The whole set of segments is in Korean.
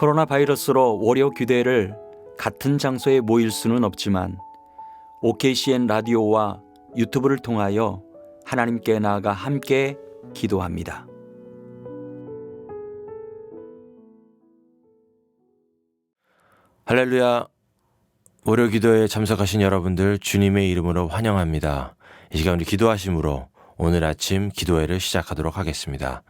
코로나 바이러스로 월요 교대를 같은 장소에 모일 수는 없지만 OKCN 라디오와 유튜브를 통하여 하나님께 나아가 함께 기도합니다. 할렐루야. 월요 기도에 참석하신 여러분들 주님의 이름으로 환영합니다. 이 시간 우리 기도하심으로 오늘 아침 기도회를 시작하도록 하겠습니다.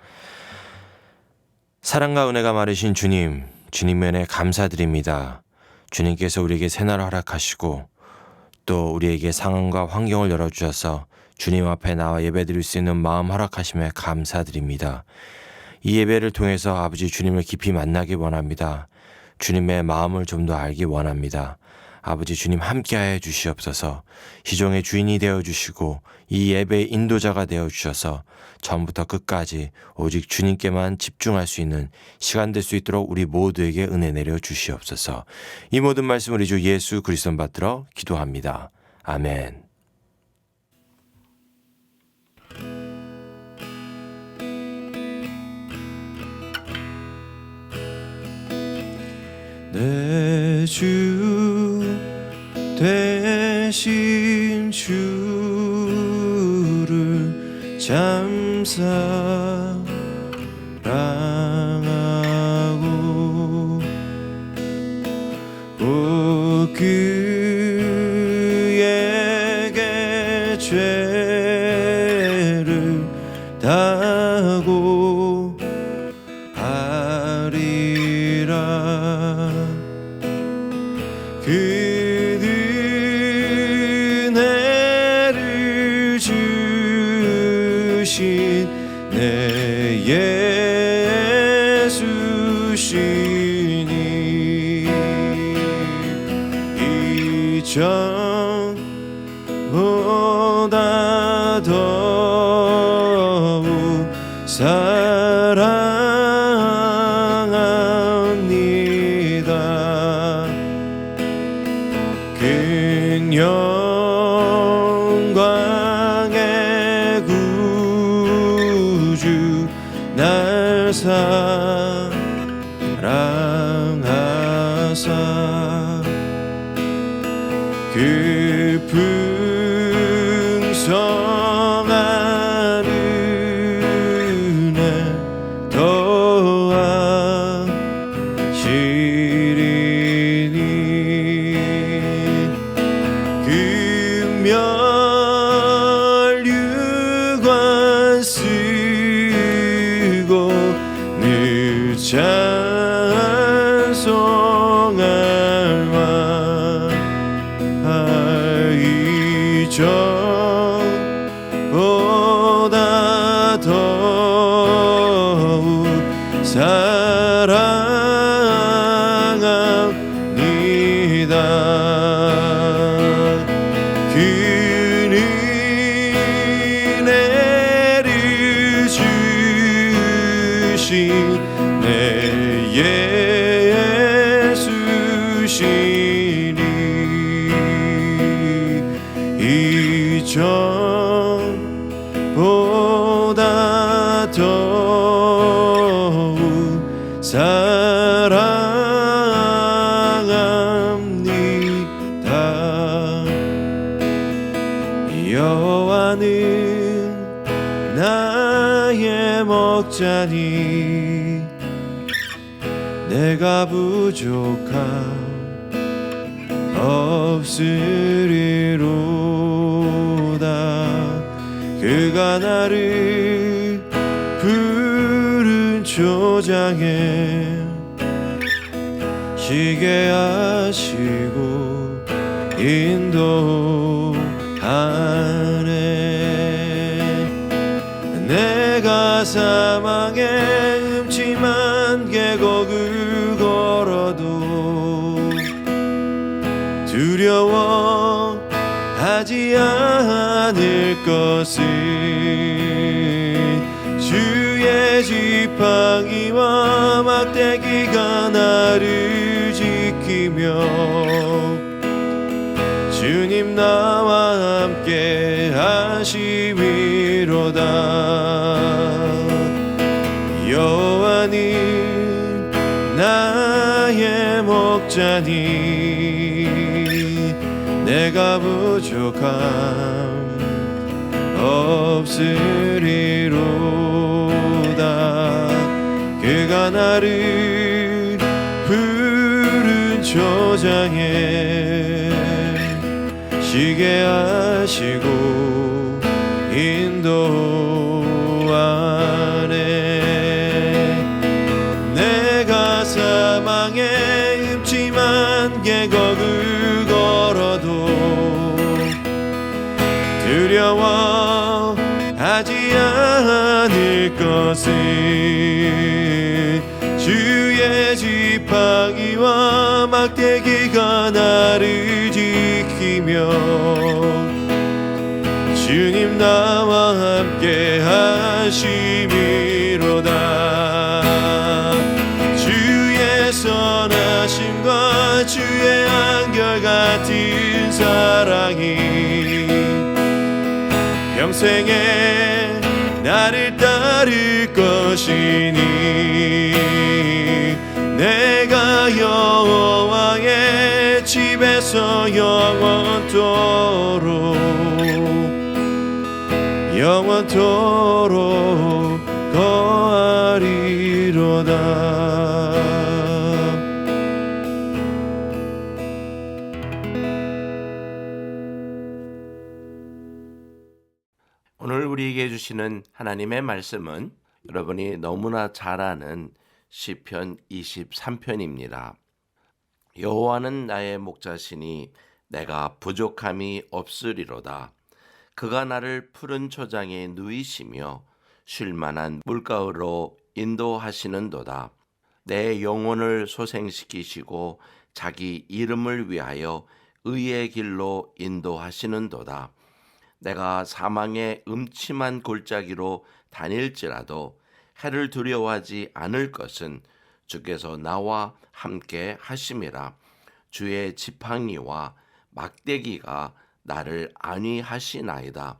사랑과 은혜가 많으신 주님, 주님의 은혜 감사드립니다. 주님께서 우리에게 새날을 허락하시고 또 우리에게 상황과 환경을 열어주셔서 주님 앞에 나와 예배드릴 수 있는 마음 허락하심에 감사드립니다. 이 예배를 통해서 아버지 주님을 깊이 만나기 원합니다. 주님의 마음을 좀 더 알기 원합니다. 아버지 주님 함께하여 주시옵소서. 시종의 주인이 되어주시고 이 예배의 인도자가 되어주셔서 처음부터 끝까지 오직 주님께만 집중할 수 있는 시간 될 수 있도록 우리 모두에게 은혜 내려 주시옵소서. 이 모든 말씀 우리 주 예수 그리스도 받들어 기도합니다. 아멘. 내 주 대신 주를 참 사랑하고 꼭 그에게 죄를 다하고 하리라. 그 은혜를 주신 내 예수시니 이전보다 더욱 사랑합니다. 큰 영광의 구주 날 사랑하사 그 풍성한 은혜 더하시리니 금멸류관 쓰고 늘 찬송할 이전보다 더욱 사랑합니다. 그 은혜를 주신 내 예수시니 이전보다 더욱 사랑합니다. 여호와는 나의 목자니 내가 부족함 없으리로다. 그가 나를 푸른 초장에 쉬게 하시고 인도하네. 내가 사망의 음침한 계곡을 걸어도 두려워하지 않을 것을 주의 지팡이와 막대기가 나를 지키며 주님 나와 함께 하심이로다. 여호와는 나 없자니 내가 부족함 없으리로다. 그가 나를 푸른 초장에 쉬게 하시고 인도하네. 내가 사망의 음침한 계곡을 걸어도 두려워하지 않을 것은 주의 지팡이와 막대기가 나를 지키며 주님 나와 함께 하심이로다. 주의 선하심과 주의 한결같은 사랑이 평생에 나를 따를 것이니 내가 여호와의 집에서 영원토록 거하리로다. 오늘 우리에게 주시는 하나님의 말씀은 여러분이 너무나 잘 아는 시편 23편입니다. 여호와는 나의 목자시니 내가 부족함이 없으리로다. 그가 나를 푸른 초장에 누이시며 쉴만한 물가로 인도하시는도다. 내 영혼을 소생시키시고 자기 이름을 위하여 의의 길로 인도하시는도다. 내가 사망의 음침한 골짜기로 다닐지라도 해를 두려워하지 않을 것은 주께서 나와 함께 하심이라. 주의 지팡이와 막대기가 나를 안위하시나이다.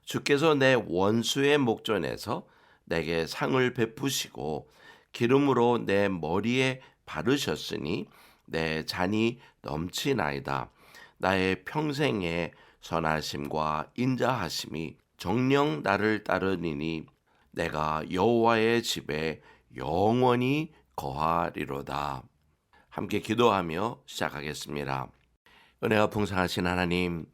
주께서 내 원수의 목전에서 내게 상을 베푸시고 기름으로 내 머리에 바르셨으니 내 잔이 넘치나이다. 나의 평생의 선하심과 인자하심이 정녕 나를 따르니니 내가 여호와의 집에 영원히 거하리로다. 함께 기도하며 시작하겠습니다. 은혜가 풍성하신 하나님,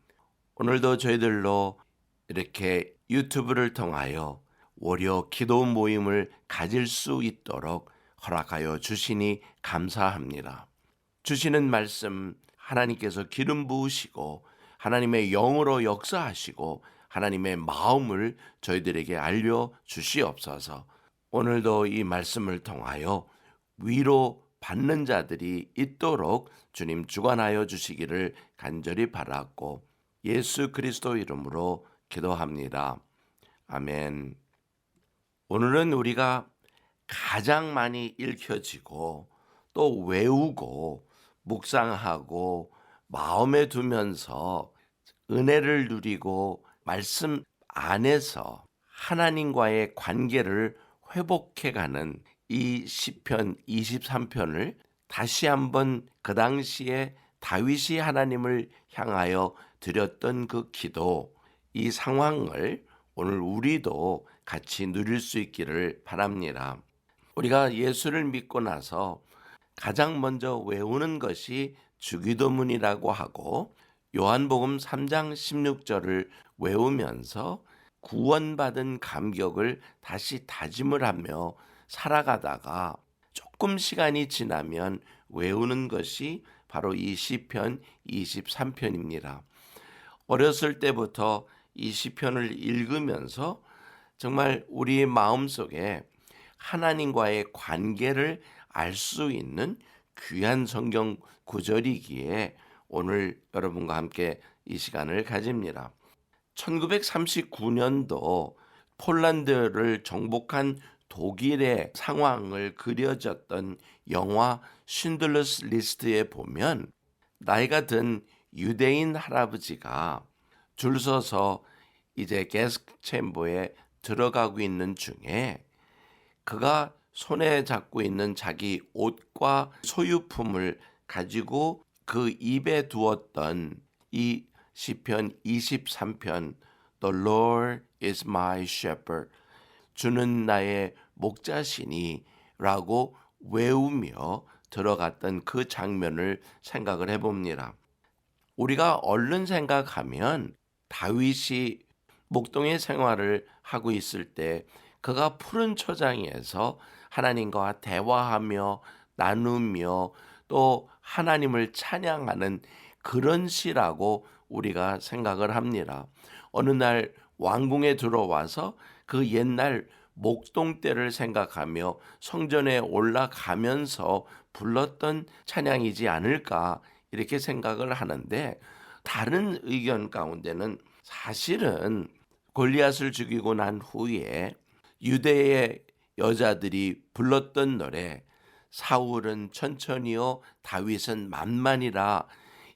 오늘도 저희들로 이렇게 유튜브를 통하여 월요 기도 모임을 가질 수 있도록 허락하여 주시니 감사합니다. 주시는 말씀 하나님께서 기름 부으시고 하나님의 영으로 역사하시고 하나님의 마음을 저희들에게 알려주시옵소서. 오늘도 이 말씀을 통하여 위로 받는 자들이 있도록 주님 주관하여 주시기를 간절히 바랐고 예수 그리스도 이름으로 기도합니다. 아멘. 오늘은 우리가 가장 많이 읽혀지고 또 외우고 묵상하고 마음에 두면서 은혜를 누리고 말씀 안에서 하나님과의 관계를 회복해가는 이 시편 23편을 다시 한번 그 당시에 다윗이 하나님을 향하여 드렸던 그 기도, 이 상황을 오늘 우리도 같이 누릴 수 있기를 바랍니다. 우리가 예수를 믿고 나서 가장 먼저 외우는 것이 주기도문이라고 하고 요한복음 3장 16절을 외우면서 구원받은 감격을 다시 다짐을 하며 살아가다가 조금 시간이 지나면 외우는 것이 바로 이 시편 23편입니다. 어렸을 때부터 이 시편을 읽으면서 정말 우리의 마음속에 하나님과의 관계를 알 수 있는 귀한 성경 구절이기에 오늘 여러분과 함께 이 시간을 가집니다. 1939년도 폴란드를 정복한 독일의 상황을 그려졌던 영화 쉰들러스 리스트에 보면 나이가 든 유대인 할아버지가 줄 서서 이제 가스 챔버에 들어가고 있는 중에 그가 손에 잡고 있는 자기 옷과 소유품을 가지고 그 입에 두었던 이 시편 23편 The Lord is my shepherd, 주는 나의 목자시니 라고 외우며 들어갔던 그 장면을 생각을 해봅니다. 우리가 얼른 생각하면 다윗이 목동의 생활을 하고 있을 때 그가 푸른 초장에서 하나님과 대화하며 나누며 또 하나님을 찬양하는 그런 시라고 우리가 생각을 합니다. 어느 날 왕궁에 들어와서 그 옛날 목동 때를 생각하며 성전에 올라가면서 불렀던 찬양이지 않을까 이렇게 생각을 하는데, 다른 의견 가운데는 사실은 골리앗을 죽이고 난 후에 유대의 여자들이 불렀던 노래 사울은 천천히요 다윗은 만만이라,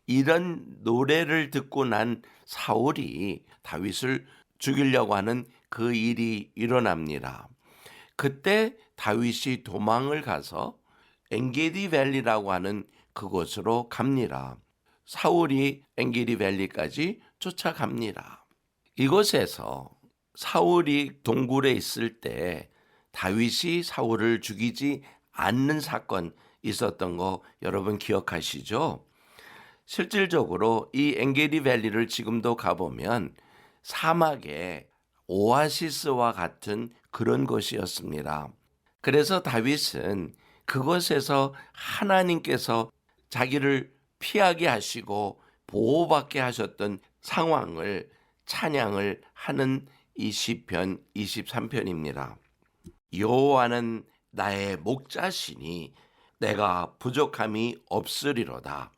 이런 노래를 듣고 난 사울이 다윗을 죽이려고 하는 그 일이 일어납니다. 그때 다윗이 도망을 가서 엔게디 밸리라고 하는 그곳으로 갑니다. 사울이 엔게디 밸리까지 쫓아갑니다. 이곳에서 사울이 동굴에 있을 때 다윗이 사울을 죽이지 않는 사건 있었던 거 여러분 기억하시죠? 실질적으로 이 엔게디 밸리를 지금도 가보면 사막의 오아시스와 같은 그런 곳이었습니다. 그래서 다윗은 그곳에서 하나님께서 자기를 피하게 하시고 보호받게 하셨던 상황을 찬양을 하는 이 시편 23편입니다. 여호와는 나의 목자시니 내가 부족함이 없으리로다.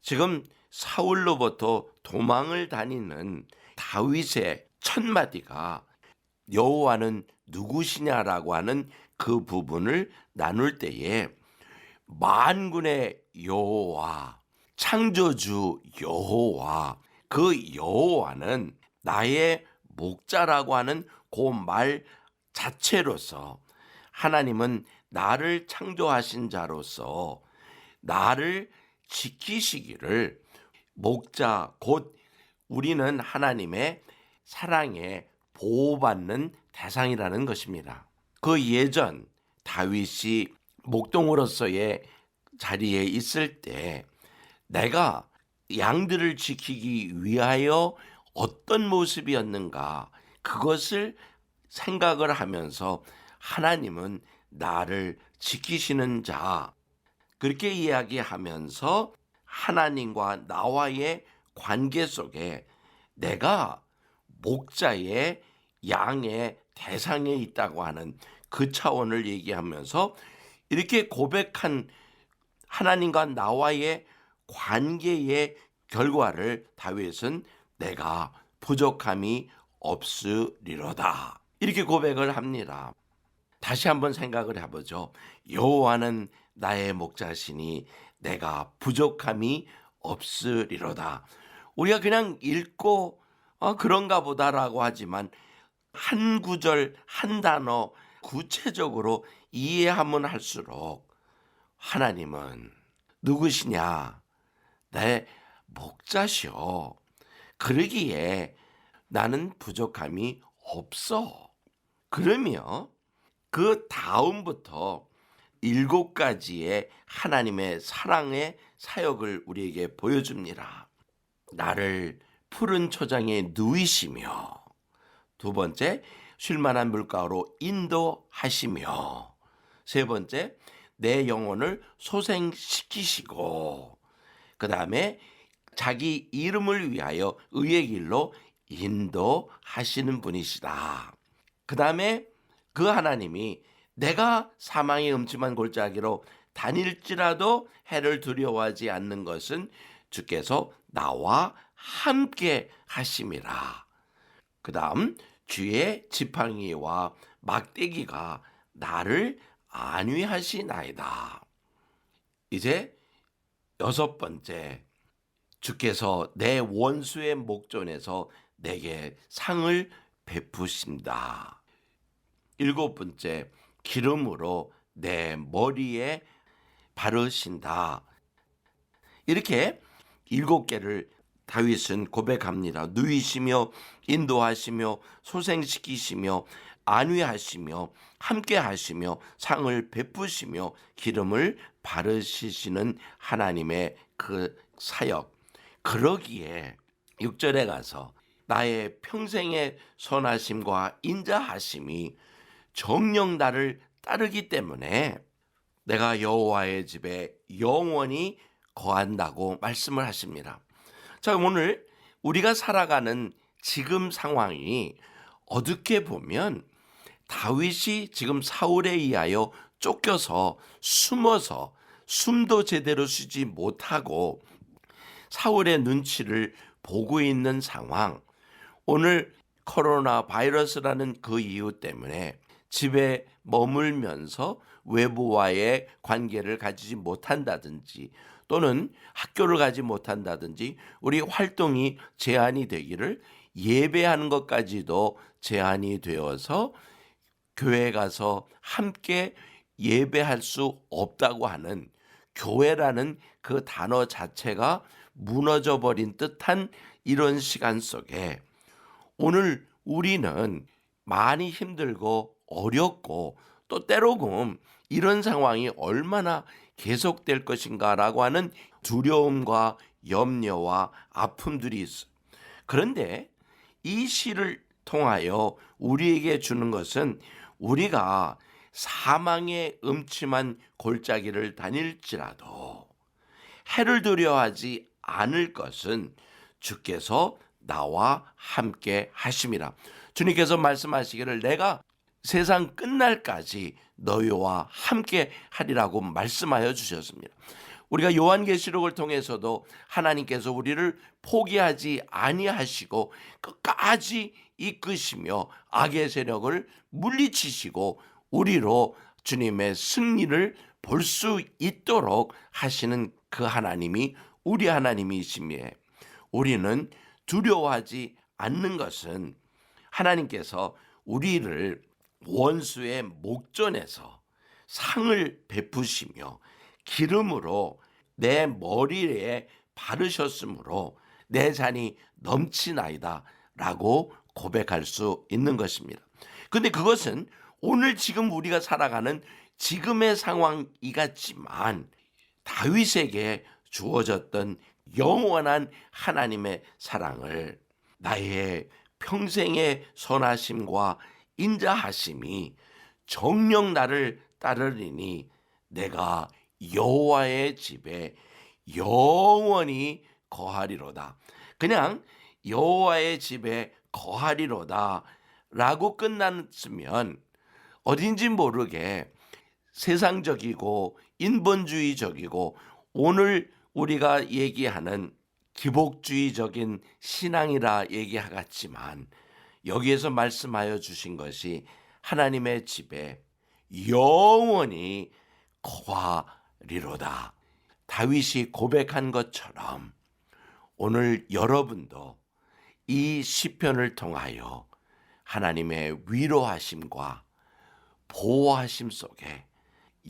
지금 사울로부터 도망을 다니는 다윗의 첫 마디가 여호와는 누구시냐라고 하는 그 부분을 나눌 때에 만군의 여호와, 창조주 여호와, 그 여호와는 나의 목자라고 하는 그 말 자체로서 하나님은 나를 창조하신 자로서 나를 지키시기를, 목자 곧 우리는 하나님의 사랑에 보호받는 대상이라는 것입니다. 그 예전 다윗이 목동으로서의 자리에 있을 때 내가 양들을 지키기 위하여 어떤 모습이었는가, 그것을 생각을 하면서 하나님은 나를 지키시는 자, 그렇게 이야기하면서 하나님과 나와의 관계 속에 내가 목자의 양의 대상에 있다고 하는 그 차원을 얘기하면서 이렇게 고백한 하나님과 나와의 관계의 결과를 다윗은 내가 부족함이 없으리로다 이렇게 고백을 합니다. 다시 한번 생각을 해보죠. 여호와는 나의 목자시니 내가 부족함이 없으리로다. 우리가 그냥 읽고 그런가 보다라고 하지만 한 구절 한 단어 구체적으로 이해하면 할수록 하나님은 누구시냐? 내 목자시오. 그러기에 나는 부족함이 없어. 그러며 그 다음부터 7가지의 하나님의 사랑의 사역을 우리에게 보여줍니다. 나를 푸른 초장에 누이시며, 두 번째, 쉴만한 물가로 인도하시며, 세 번째, 내 영혼을 소생시키시고, 그 다음에 자기 이름을 위하여 의의 길로 인도하시는 분이시다. 그 다음에 그 하나님이 내가 사망의 음침한 골짜기로 다닐지라도 해를 두려워하지 않는 것은 주께서 나와 함께 하심이라. 그 다음 주의 지팡이와 막대기가 나를 안위하시나이다. 이제 6번째, 주께서 내 원수의 목전에서 내게 상을 베푸신다. 7번째, 기름으로 내 머리에 바르신다. 이렇게 7개를 다윗은 고백합니다. 누이시며 인도하시며 소생시키시며 안위하시며 함께하시며 상을 베푸시며 기름을 바르시는 하나님의 그 사역. 그러기에 6절에 가서 나의 평생의 선하심과 인자하심이 정녕 나를 따르기 때문에 내가 여호와의 집에 영원히 거한다고 말씀을 하십니다. 자, 오늘 우리가 살아가는 지금 상황이 어떻게 보면 다윗이 지금 사울에 의하여 쫓겨서 숨어서 숨도 제대로 쉬지 못하고 사울의 눈치를 보고 있는 상황, 오늘 코로나 바이러스라는 그 이유 때문에 집에 머물면서 외부와의 관계를 가지지 못한다든지 또는 학교를 가지 못한다든지 우리 활동이 제한이 되기를 예배하는 것까지도 제한이 되어서 교회 가서 함께 예배할 수 없다고 하는 교회라는 그 단어 자체가 무너져 버린 듯한 이런 시간 속에 오늘 우리는 많이 힘들고 어렵고 또 때로금 이런 상황이 얼마나 계속될 것인가라고 하는 두려움과 염려와 아픔들이 있어요. 그런데 이 시를 통하여 우리에게 주는 것은 우리가 사망의 음침한 골짜기를 다닐지라도 해를 두려워하지 않을 것은 주께서 나와 함께 하심이라. 주님께서 말씀하시기를 내가 세상 끝날까지 너희와 함께 하리라고 말씀하여 주셨습니다. 우리가 요한계시록을 통해서도 하나님께서 우리를 포기하지 아니하시고 끝까지 이끄시며 악의 세력을 물리치시고 우리로 주님의 승리를 볼 수 있도록 하시는 그 하나님이 우리 하나님이시며 우리는 두려워하지 않는 것은 하나님께서 우리를 원수의 목전에서 상을 베푸시며 기름으로 내 머리에 바르셨으므로 내 잔이 넘치나이다 라고 고백할 수 있는 것입니다. 그런데 그것은 오늘 지금 우리가 살아가는 지금의 상황이 같지만 다윗에게 주어졌던 영원한 하나님의 사랑을 나의 평생의 선하심과 인자하심이 정녕 나를 따르리니 내가 여호와의 집에 영원히 거하리로다. 그냥 여호와의 집에 거하리로다 라고 끝났으면 어딘지 모르게 세상적이고 인본주의적이고 오늘 우리가 얘기하는 기복주의적인 신앙이라 얘기하겠지만 여기에서 말씀하여 주신 것이 하나님의 집에 영원히 거하리로다. 다윗이 고백한 것처럼 오늘 여러분도 이 시편을 통하여 하나님의 위로하심과 보호하심 속에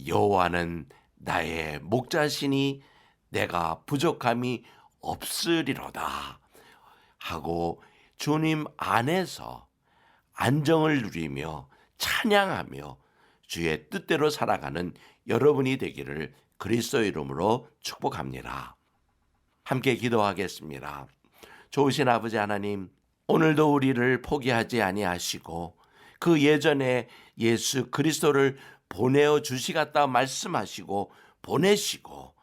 여호와는 나의 목자시니 내가 부족함이 없으리로다 하고 주님 안에서 안정을 누리며 찬양하며 주의 뜻대로 살아가는 여러분이 되기를 그리스도의 이름으로 축복합니다. 함께 기도하겠습니다. 좋으신 아버지 하나님, 오늘도 우리를 포기하지 아니하시고 그 예전에 예수 그리스도를 보내어 주시겠다 말씀하시고 보내시고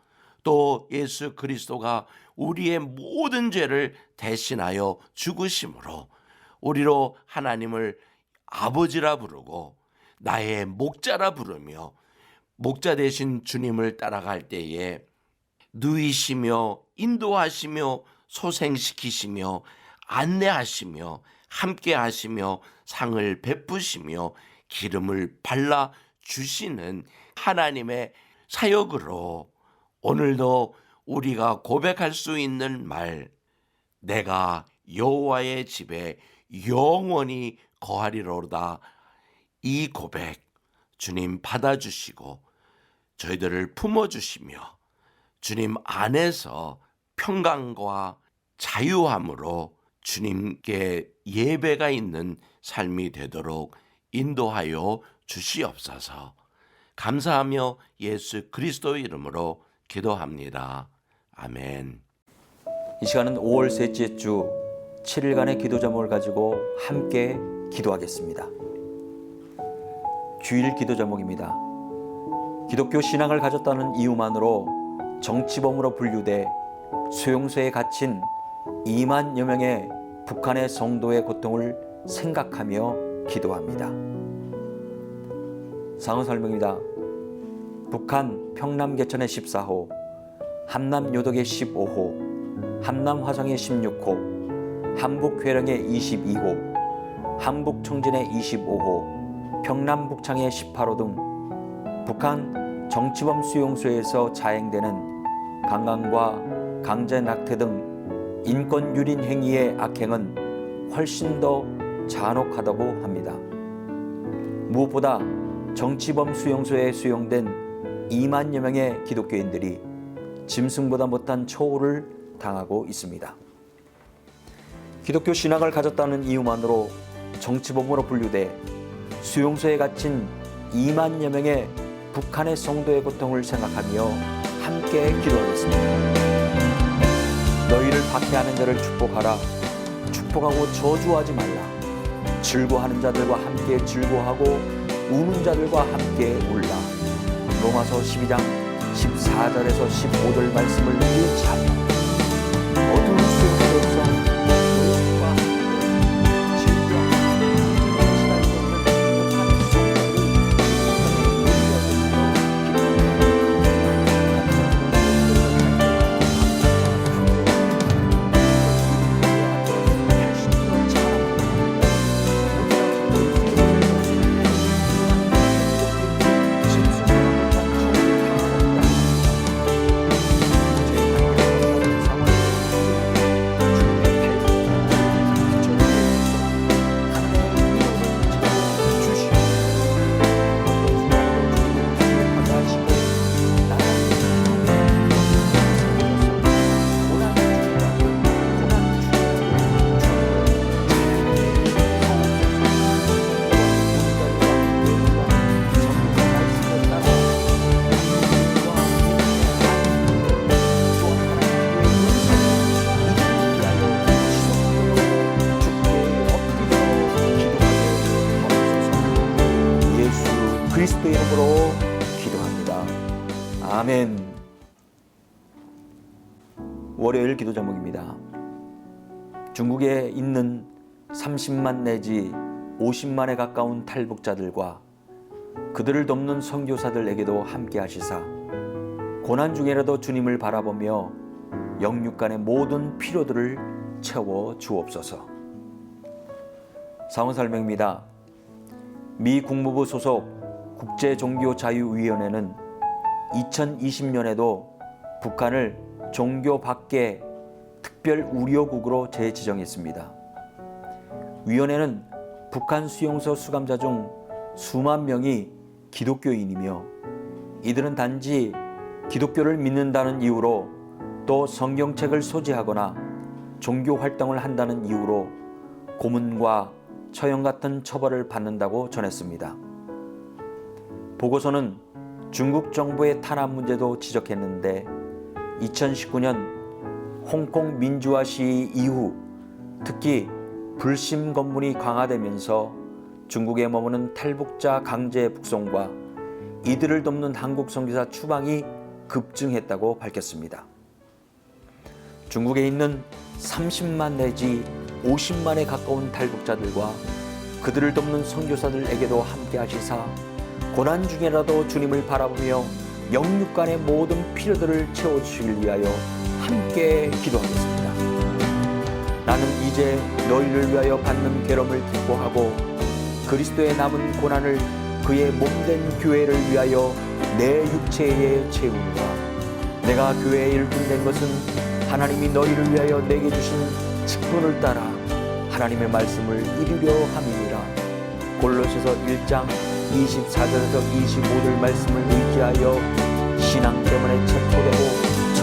또 예수 그리스도가 우리의 모든 죄를 대신하여 죽으심으로 우리로 하나님을 아버지라 부르고 나의 목자라 부르며 목자 되신 주님을 따라갈 때에 누이시며 인도하시며 소생시키시며 안내하시며 함께하시며 상을 베푸시며 기름을 발라 주시는 하나님의 사역으로 오늘도 우리가 고백할 수 있는 말, 내가 여호와의 집에 영원히 거하리로다. 이 고백 주님 받아주시고 저희들을 품어주시며 주님 안에서 평강과 자유함으로 주님께 예배가 있는 삶이 되도록 인도하여 주시옵소서. 감사하며 예수 그리스도의 이름으로 기도합니다. 아멘. 이 시간은 5월 셋째 주 7일간의 기도 제목을 가지고 함께 기도하겠습니다. 주일 기도 제목입니다. 기독교 신앙을 가졌다는 이유만으로 정치범으로 분류돼 수용소에 갇힌 2만여 명의 북한의 성도의 고통을 생각하며 기도합니다. 상황 설명입니다. 북한 평남 개천의 14호, 함남 요덕의 15호, 함남 화성의 16호, 함북 회령의 22호, 함북 청진의 25호, 평남 북창의 18호 등 북한 정치범 수용소에서 자행되는 강간과 강제 낙태 등 인권 유린 행위의 악행은 훨씬 더 잔혹하다고 합니다. 무엇보다 정치범 수용소에 수용된 2만여 명의 기독교인들이 짐승보다 못한 처우를 당하고 있습니다. 기독교 신앙을 가졌다는 이유만으로 정치범으로 분류돼 수용소에 갇힌 2만여 명의 북한의 성도의 고통을 생각하며 함께 기도하겠습니다. 너희를 박해하는 자를 축복하라. 축복하고 저주하지 말라. 즐거워하는 자들과 함께 즐거워하고 우는 자들과 함께 울라. 로마서 12장 14절에서 15절 말씀을 일치하여 어두운 수용소로서 너희와 함께 즐거워하는 그리스도의 이름으로 기도합니다. 아멘. 월요일 기도 제목입니다. 중국에 있는 30만 내지 50만에 가까운 탈북자들과 그들을 돕는 선교사들에게도 함께 하시사 고난 중에라도 주님을 바라보며 영육간의 모든 필요들을 채워 주옵소서. 상황 설명입니다. 미 국무부 소속 국제종교자유위원회는 2020년에도 북한을 종교 밖의 특별 우려국으로 재지정했습니다. 위원회는 북한 수용소 수감자 중 수만 명이 기독교인이며 이들은 단지 기독교를 믿는다는 이유로 또 성경책을 소지하거나 종교 활동을 한다는 이유로 고문과 처형 같은 처벌을 받는다고 전했습니다. 보고서는 중국 정부의 탄압 문제도 지적했는데 2019년 홍콩 민주화 시위 이후 특히 불심 검문이 강화되면서 중국에 머무는 탈북자 강제 북송과 이들을 돕는 한국 선교사 추방이 급증했다고 밝혔습니다. 중국에 있는 30만 내지 50만에 가까운 탈북자들과 그들을 돕는 선교사들에게도 함께 하시사 고난 중에라도 주님을 바라보며 영육간의 모든 필요들을 채워주시길 위하여 함께 기도하겠습니다. 나는 이제 너희를 위하여 받는 괴로움을 기뻐하고 그리스도의 남은 고난을 그의 몸된 교회를 위하여 내 육체에 채우노라. 내가 교회에 일꾼된 것은 하나님이 너희를 위하여 내게 주신 직분을 따라 하나님의 말씀을 이루려 함이니라. 골로새서 1장 24절에서 25절 말씀을 의지하여 신앙 때문에 체포되고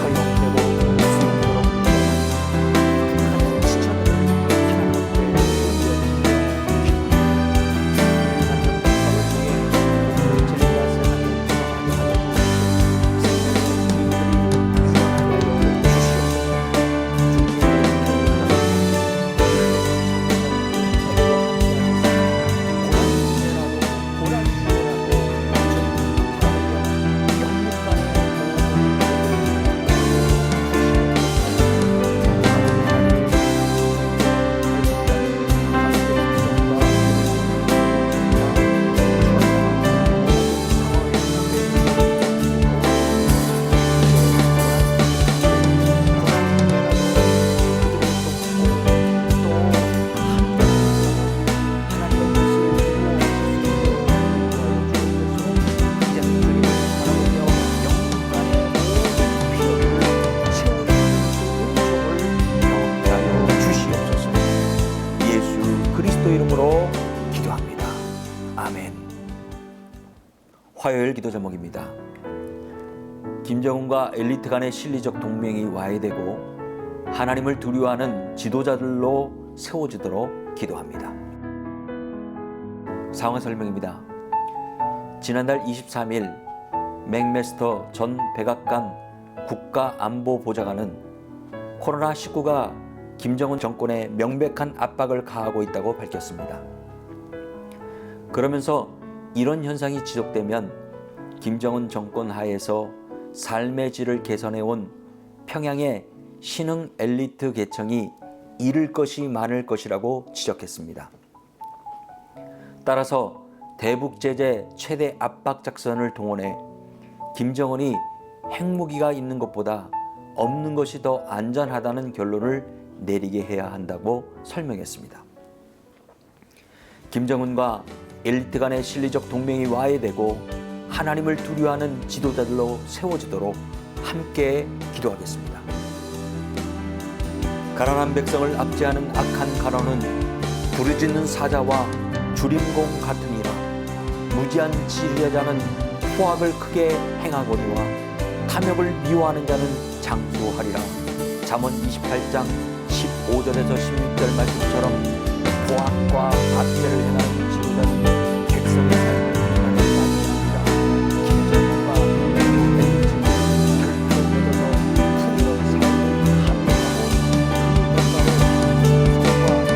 화요일 기도 제목입니다. 김정은과 엘리트 간의 실리적 동맹이 와해되고 하나님을 두려워하는 지도자들로 세워지도록 기도합니다. 상황 설명입니다. 지난달 23일 맥메스터 전 백악관 국가안보보좌관은 코로나19가 김정은 정권에 명백한 압박을 가하고 있다고 밝혔습니다. 그러면서 이런 현상이 지속되면 김정은 정권 하에서 삶의 질을 개선해온 평양의 신흥 엘리트 계층이 잃을 것이 많을 것이라고 지적했습니다. 따라서 대북 제재 최대 압박 작전을 동원해 김정은이 핵무기가 있는 것보다 없는 것이 더 안전하다는 결론을 내리게 해야 한다고 설명했습니다. 김정은과 엘리트 간의 실리적 동맹이 와해되고 하나님을 두려워하는 지도자들로 세워지도록 함께 기도하겠습니다. 가난한 백성을 압제하는 악한 가론은 부르짖는 사자와 주림공 같으니라. 무지한 지휘자는 포악을 크게 행하거니와 탐욕을 미워하는 자는 장수하리라. 잠언 28장 15절에서 16절 말씀처럼 포악과 압제를 행하는 지도자는 백성의 삶을 위하는 자입니다. 김정은과 엘리트는 결핍에서 풍요로운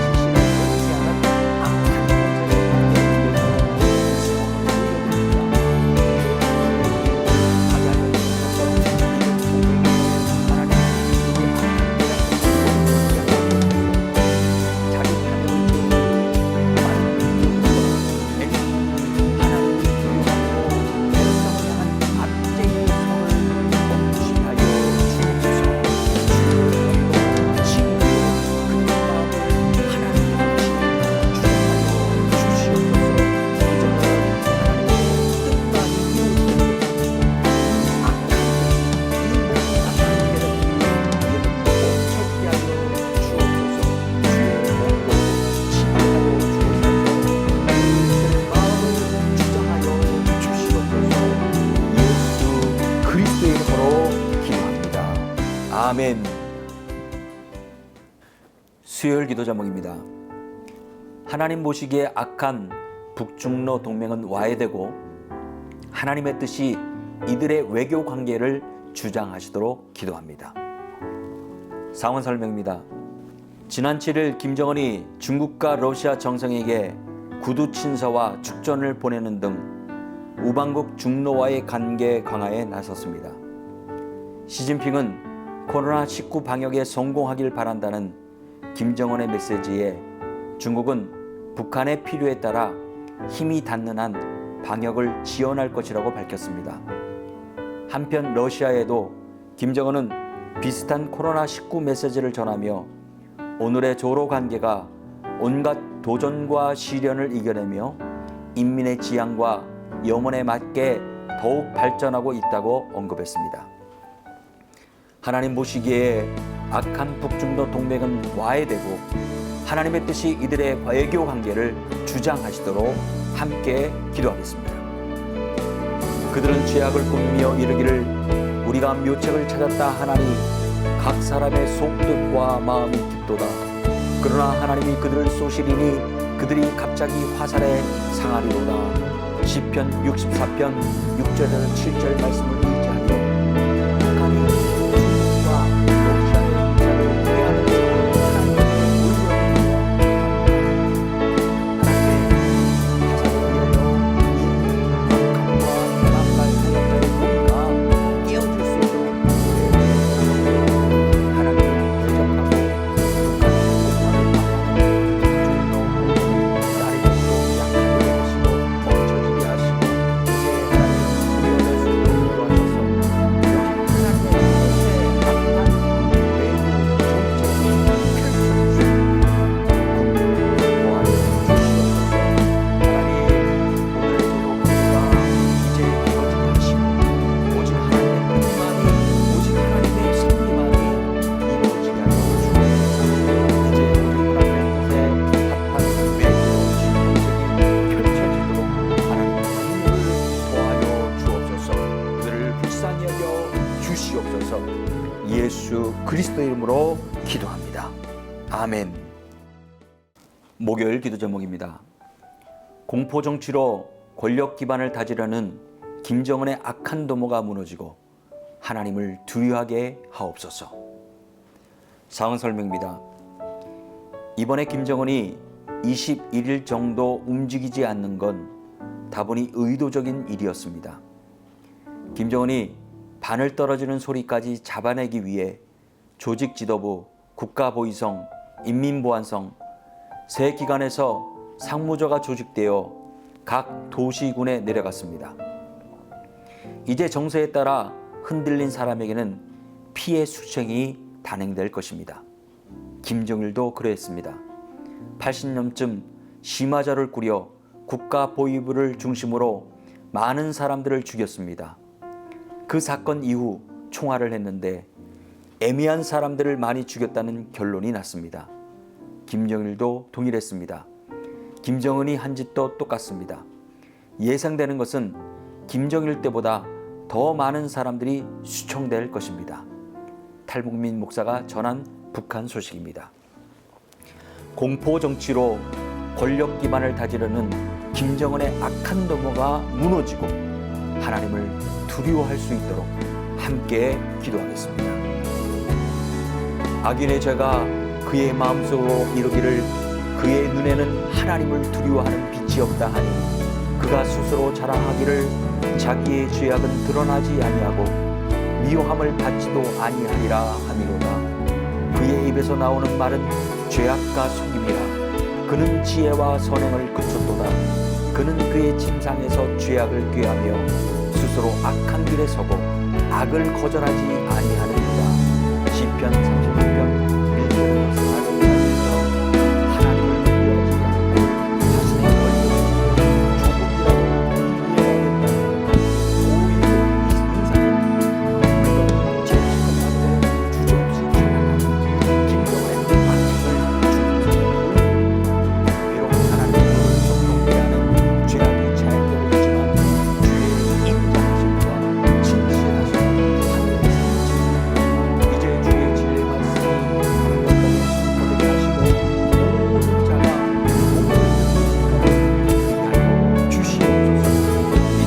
삶을 함께하고 그 결과로 성과 지식을 억제하는 악한 아멘. 수요일 기도 제목입니다. 하나님 보시기에 악한 북중러 동맹은 와해되고 하나님의 뜻이 이들의 외교 관계를 주장하시도록 기도합니다. 상황 설명입니다. 지난 7일 김정은이 중국과 러시아 정상에게 구두 친서와 축전을 보내는 등 우방국 중러와의 관계 강화에 나섰습니다. 시진핑은 코로나19 방역에 성공하길 바란다는 김정은의 메시지에 중국은 북한의 필요에 따라 힘이 닿는 한 방역을 지원할 것이라고 밝혔습니다. 한편 러시아에도 김정은은 비슷한 코로나19 메시지를 전하며 오늘의 조로 관계가 온갖 도전과 시련을 이겨내며 인민의 지향과 염원에 맞게 더욱 발전하고 있다고 언급했습니다. 하나님 보시기에 악한 북중러 동맹은 와해되고 하나님의 뜻이 이들의 외교 관계를 주장하시도록 함께 기도하겠습니다. 그들은 죄악을 꾸미며 이르기를 우리가 묘책을 찾았다 하나니 각 사람의 속뜻과 마음이 깊도다. 그러나 하나님이 그들을 쏘시리니 그들이 갑자기 화살에 상하리로다. 시편 64편 6절에서 7절 말씀을 의지하며 북한이 중국과 러시아의 입장을 우회하는 주시옵소서. 예수 그리스도 이름으로 기도합니다. 아멘. 목요일 기도 제목입니다. 공포 정치로 권력 기반을 다지려는 김정은의 악한 도모가 무너지고 하나님을 두려워하게 하옵소서. 상황 설명입니다. 이번에 김정은이 21일 정도 움직이지 않는 건 다분히 의도적인 일이었습니다. 김정은이 바늘 떨어지는 소리까지 잡아내기 위해 조직 지도부, 국가보위성, 인민보안성 세 기관에서 상무조가 조직되어 각 도시군에 내려갔습니다. 이제 정세에 따라 흔들린 사람에게는 피해 수청이 단행될 것입니다. 김정일도 그랬습니다. 80년쯤 심화자를 꾸려 국가보위부를 중심으로 많은 사람들을 죽였습니다. 그 사건 이후 총알을 했는데 애매한 사람들을 많이 죽였다는 결론이 났습니다. 김정일도 동일했습니다. 김정은이 한 짓도 똑같습니다. 예상되는 것은 김정일 때보다 더 많은 사람들이 수청될 것입니다. 탈북민 목사가 전한 북한 소식입니다. 공포 정치로 권력 기반을 다지려는 김정은의 악한 도모가 무너지고 하나님을 두려워할 수 있도록 함께 기도하겠습니다. 악인의 죄가 그의 마음속으로 이르기를 그의 눈에는 하나님을 두려워하는 빛이 없다 하니 그가 스스로 자랑하기를 자기의 죄악은 드러나지 아니하고 미워함을 받지도 아니하리라 하미로다. 그의 입에서 나오는 말은 죄악과 속임이라. 그는 지혜와 선행을 그쳤도다. 그는 그의 침상에서 죄악을 꾀하며 스스로 악한 길에 서고 악을 거절하지 아니하느니라. 시편 36편 1절에서 4절까지에서 하나님을 두려워하지 않고 자신의 권력을 조금이라도 이해하겠다는 오히려 이 인상은 그런 제 시간한테 주저없이 찬양하는 김정은의 악행을 주면서 비록 하나님을 정통케하는 죄악이 자연되고 있지만 주의 인자하심과 진실하심을 하늘에서 지키고 이제 주의 진리 말씀이 강력하게 선포되게 하시고 모든 자가 복을 위하여 주시옵소서.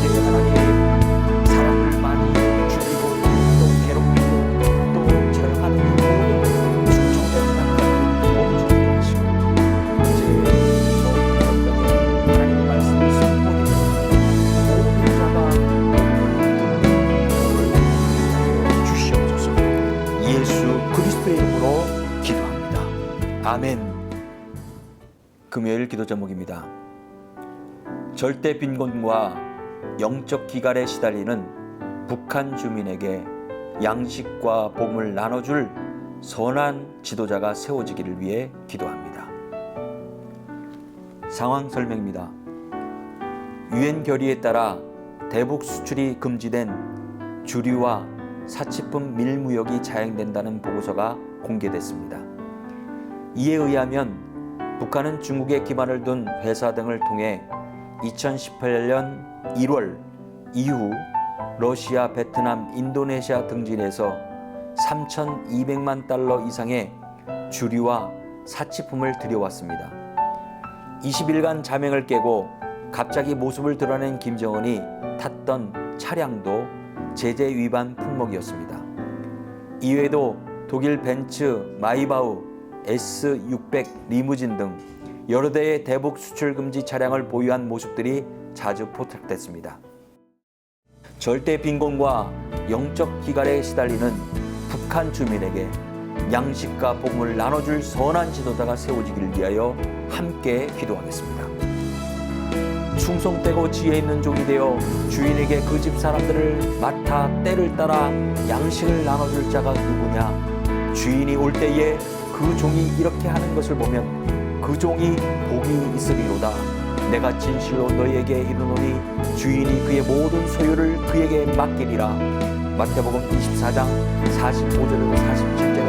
이제 하나님 사람을 많이 죽이고 또 괴롭히고 또 처형하는 모든 충청된 낙하를 멈추게 하시고 이제 저 땅에 하나님의 말씀이 선포되게 모든 자가 복을 위하여 주시옵소서. 예수 그리스도의 이름으로 기도합니다. 아멘. 금요일 기도 제목입니다. 절대 빈곤과 영적 기갈에 시달리는 북한 주민에게 양식과 봄을 나눠줄 선한 지도자가 세워지기를 위해 기도합니다. 상황 설명입니다. 유엔 결의에 따라 대북 수출이 금지된 주류와 사치품 밀무역이 자행된다는 보고서가 공개됐습니다. 이에 의하면 북한은 중국에 기반을 둔 회사 등을 통해 2018년 1월 이후 러시아, 베트남, 인도네시아 등지에서 3,200만 달러 이상의 주류와 사치품을 들여왔습니다. 20일간 자맹을 깨고 갑자기 모습을 드러낸 김정은이 탔던 차량도 제재 위반 품목이었습니다. 이외에도 독일 벤츠, 마이바흐, S600 리무진 등 여러 대의 대북 수출 금지 차량을 보유한 모습들이 자주 포착됐습니다. 절대 빈곤과 영적 기갈에 시달리는 북한 주민에게 양식과 복음을 나눠줄 선한 지도자가 세워지기를 위하여 함께 기도하겠습니다. 충성되고 지혜 있는 종이 되어 주인에게 그 집 사람들을 맡아 때를 따라 양식을 나눠줄 자가 누구냐? 주인이 올 때에 그 종이 이렇게 하는 것을 보면 그 종이 복이 있으리로다. 내가 진실로 너희에게 이르노니 주인이 그의 모든 소유를 그에게 맡기리라. 마태복음 24장 45절에서 47절을 말씀하신 하나님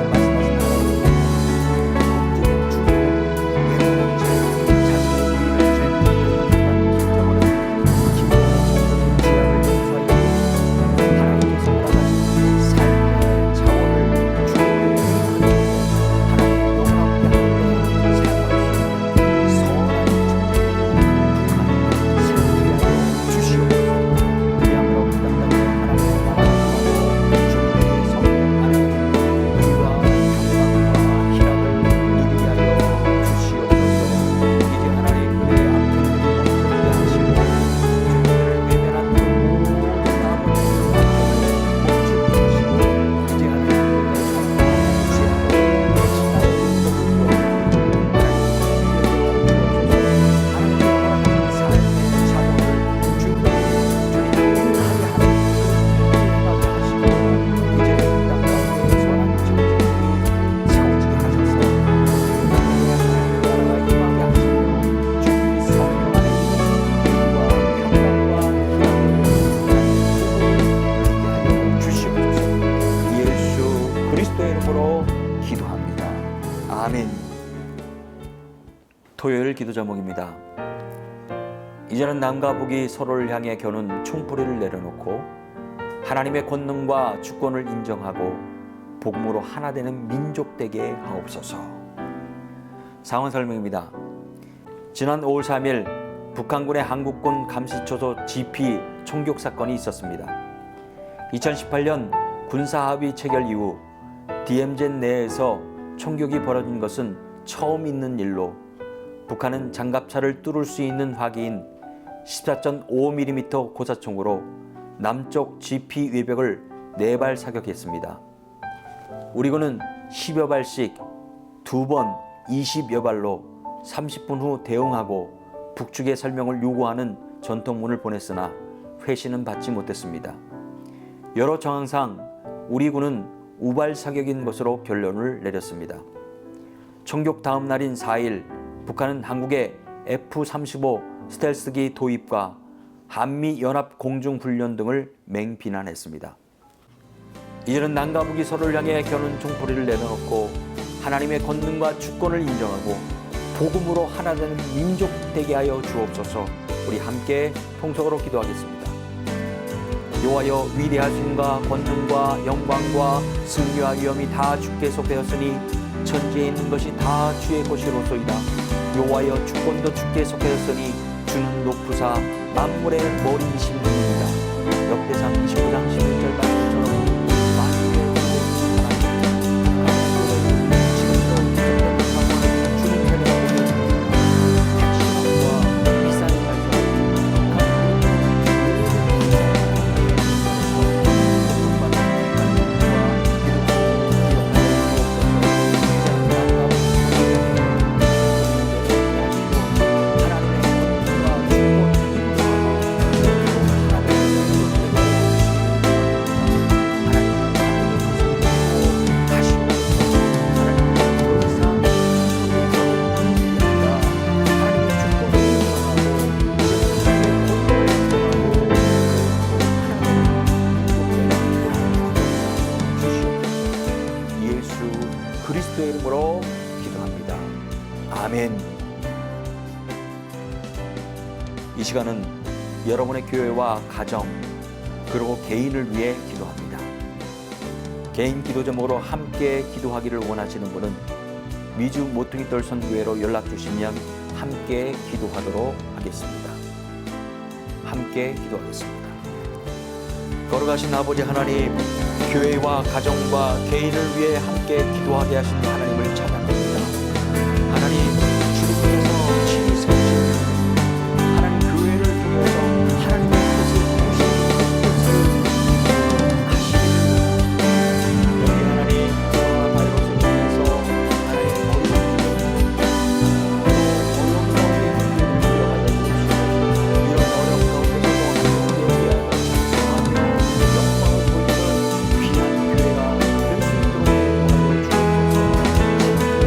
아멘. 토요일 기도 제목입니다. 이제는 남과 북이 서로를 향해 겨눈 총뿌리를 내려놓고 하나님의 권능과 주권을 인정하고 복음으로 하나 되는 민족 되게 하옵소서. 상황 설명입니다. 지난 5월 3일 북한군의 한국군 감시초소 GP 총격 사건이 있었습니다. 2018년 군사합의 체결 이후 DMZ 내에서 총격이 벌어진 것은 처음 있는 일로 북한은 장갑차를 뚫을 수 있는 화기인 14.5mm 고사총으로 남쪽 GP 외벽을 4발 사격했습니다. 우리 군은 10여 발씩 2번 20여 발로 30분 후 대응하고 북측의 설명을 요구하는 전통문을 보냈으나 회신은 받지 못했습니다. 여러 정황상 우리 군은 우발 사격인 것으로 결론을 내렸습니다. 총격 다음 날인 4일 북한은 한국의 F-35 스텔스기 도입과 한미연합 공중훈련 등을 맹비난했습니다. 이제는 남과 북이 서로를 향해 겨눈 총뿌리를 내려놓고 하나님의 권능과 주권을 인정하고 복음으로 하나 되는 민족 되게 하여 주옵소서. 우리 함께 통성으로 기도하겠습니다. 여호와여, 위대하심과 권능과 영광과 승리와 위엄이 다 주께 속하였으니 천지에 있는 것이 다 주의 것이로소이다. 여호와여, 주권도 주께 속하였으니 주는 높으사 만물의 머리이신 분입니다. 역대상 29장 11절 말씀처럼 그리스도의 이름으로 기도합니다. 아멘. 이 시간은 여러분의 교회와 가정 그리고 개인을 위해 기도합니다. 개인 기도 제목으로 함께 기도하기를 원하시는 분은 미주 모퉁이 돌선교회로 연락 주시면 함께 기도하도록 하겠습니다. 함께 기도하겠습니다. 걸어가신 아버지 하나님, 교회와 가정과 개인을 위해 함께 기도하게 하신 하나님을 찬양합니다. 하나님, 주님께서 친히 세우신 하나님 교회를 통해서 하나님의 뜻을 이루시는 뜻을 하시는 여기 하나님 코로나 바이러스로 인해서 하나님 어려운 가운데 이런 어려운 가운데서도 우리에게 찬송하며 영광을 보이는 귀한 교회가 될 수 있도록 도와주옵소서.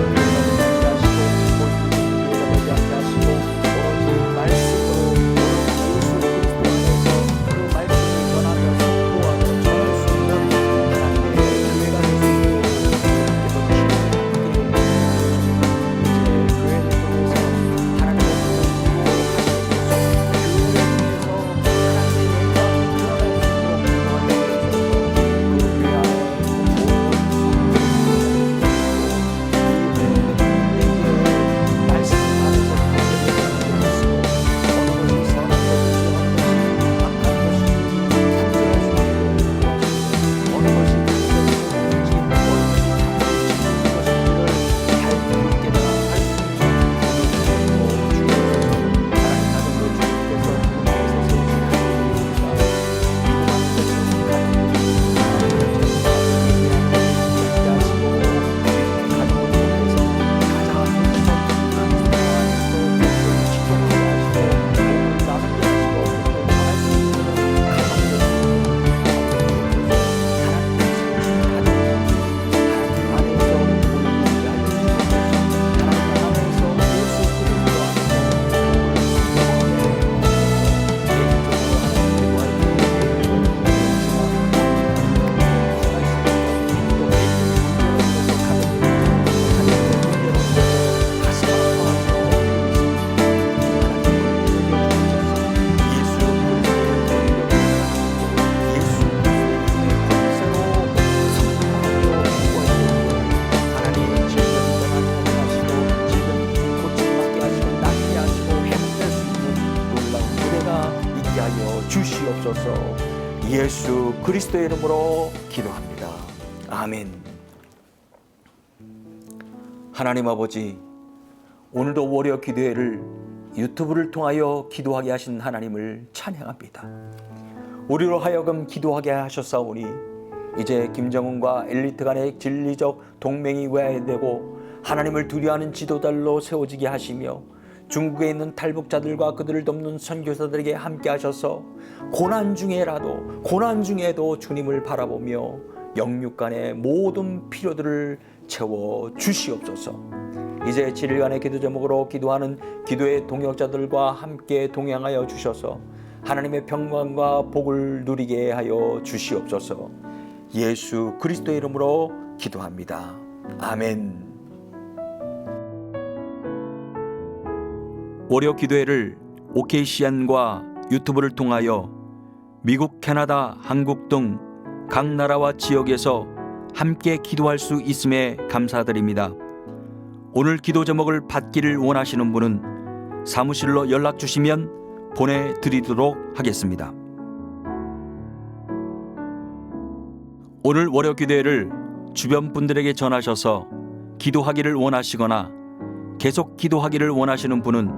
예수 그리스도의 이름으로 기도합니다. 아멘. 하나님 아버지, 오늘도 월요 기도회를 유튜브를 통하여 기도하게 하신 하나님을 찬양합니다. 우리로 하여금 기도하게 하셨사오니 이제 김정은과 엘리트 간의 진리적 동맹이 외화되고 하나님을 두려워하는 지도자들로 세워지게 하시며 중국에 있는 탈북자들과 그들을 돕는 선교사들에게 함께 하셔서 고난 중에도 주님을 바라보며 영육간의 모든 필요들을 채워 주시옵소서. 이제 7일간의 기도 제목으로 기도하는 기도의 동역자들과 함께 동행하여 주셔서 하나님의 평강과 복을 누리게 하여 주시옵소서. 예수 그리스도의 이름으로 기도합니다. 아멘. 월요 기도회를 OKCN과 유튜브를 통하여 미국, 캐나다, 한국 등 각 나라와 지역에서 함께 기도할 수 있음에 감사드립니다. 오늘 기도 제목을 받기를 원하시는 분은 사무실로 연락 주시면 보내드리도록 하겠습니다. 오늘 월요 기도회를 주변 분들에게 전하셔서 기도하기를 원하시거나 계속 기도하기를 원하시는 분은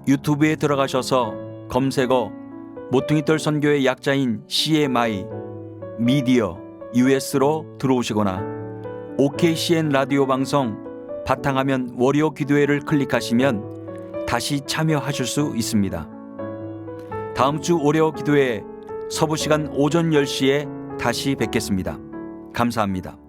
유튜브에 들어가셔서 검색어 모퉁이돌 선교의 약자인 CMI 미디어 US로 들어오시거나 OKCN 라디오 방송 바탕화면 월요 기도회를 클릭하시면 다시 참여하실 수 있습니다. 다음 주 월요 기도회 서부 시간 오전 10시에 다시 뵙겠습니다. 감사합니다.